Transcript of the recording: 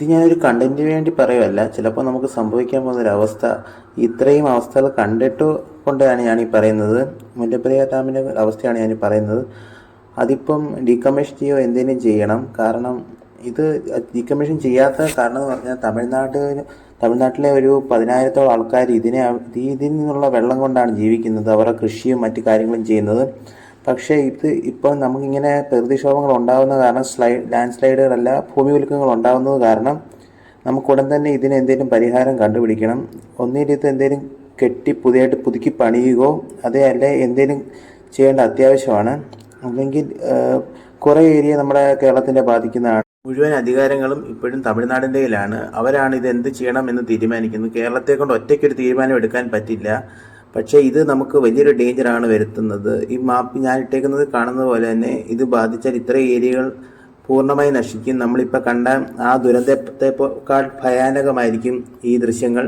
ഇത് ഞാനൊരു കണ്ടന്റിന് വേണ്ടി പറയുമല്ല. ചിലപ്പോൾ നമുക്ക് സംഭവിക്കാൻ പോകുന്നൊരവസ്ഥ, ഇത്രയും അവസ്ഥകൾ കണ്ടിട്ട് കൊണ്ടാണ് ഞാനീ പറയുന്നത്. മുല്ലപ്പെരിയാർ ഡാമിൻ്റെ അവസ്ഥയാണ് ഞാനീ പറയുന്നത്. അതിപ്പം ഡീകമ്മീഷൻ ചെയ്യുകയോ എന്തെങ്കിലും ചെയ്യണം. കാരണം ഇത് ഡീകമ്മീഷൻ ചെയ്യാത്ത കാരണം എന്ന് പറഞ്ഞാൽ തമിഴ്നാട്ടിലെ ഒരു 10,000-ഓളം ആൾക്കാർ ഇതിൽ നിന്നുള്ള വെള്ളം കൊണ്ടാണ് ജീവിക്കുന്നത്. അവരുടെ കൃഷിയും മറ്റു കാര്യങ്ങളും ചെയ്യുന്നത്. പക്ഷേ ഇപ്പോൾ നമുക്കിങ്ങനെ പ്രകൃതിക്ഷോഭങ്ങൾ ഉണ്ടാകുന്ന കാരണം ലാൻഡ് സ്ലൈഡുകളല്ല, ഭൂമി കുലുക്കങ്ങൾ ഉണ്ടാകുന്നത് കാരണം നമുക്കുടൻ തന്നെ ഇതിന് എന്തെങ്കിലും പരിഹാരം കണ്ടുപിടിക്കണം. ഒന്നിലിത് എന്തെങ്കിലും പുതിയതായിട്ട് പുതുക്കി പണിയുകയോ അല്ലേ എന്തെങ്കിലും ചെയ്യേണ്ട അത്യാവശ്യമാണ്. അല്ലെങ്കിൽ കുറേ ഏരിയ നമ്മുടെ കേരളത്തിനെ ബാധിക്കുന്നതാണ്. മുഴുവൻ അധികാരങ്ങളും ഇപ്പോഴും തമിഴ്നാടിൻ്റെ കയ്യിലാണ്. അവരാണ് ഇത് എന്ത് ചെയ്യണം എന്ന് തീരുമാനിക്കുന്നത്. കേരളത്തെ കൊണ്ട് ഒറ്റയ്ക്കൊരു തീരുമാനം എടുക്കാൻ പറ്റില്ല. പക്ഷേ ഇത് നമുക്ക് വലിയൊരു ഡേഞ്ചറാണ് വരുത്തുന്നത്. ഈ മാപ്പ് ഞാൻ ഇട്ടേക്കുന്നത് കാണുന്നത് പോലെ തന്നെ ഇത് ബാധിച്ചാൽ ഇത്രയും ഏരിയകൾ പൂർണ്ണമായി നശിക്കും. നമ്മളിപ്പോൾ കണ്ട ആ ദുരന്തത്തെക്കാൾ ഭയാനകമായിരിക്കും ഈ ദൃശ്യങ്ങൾ.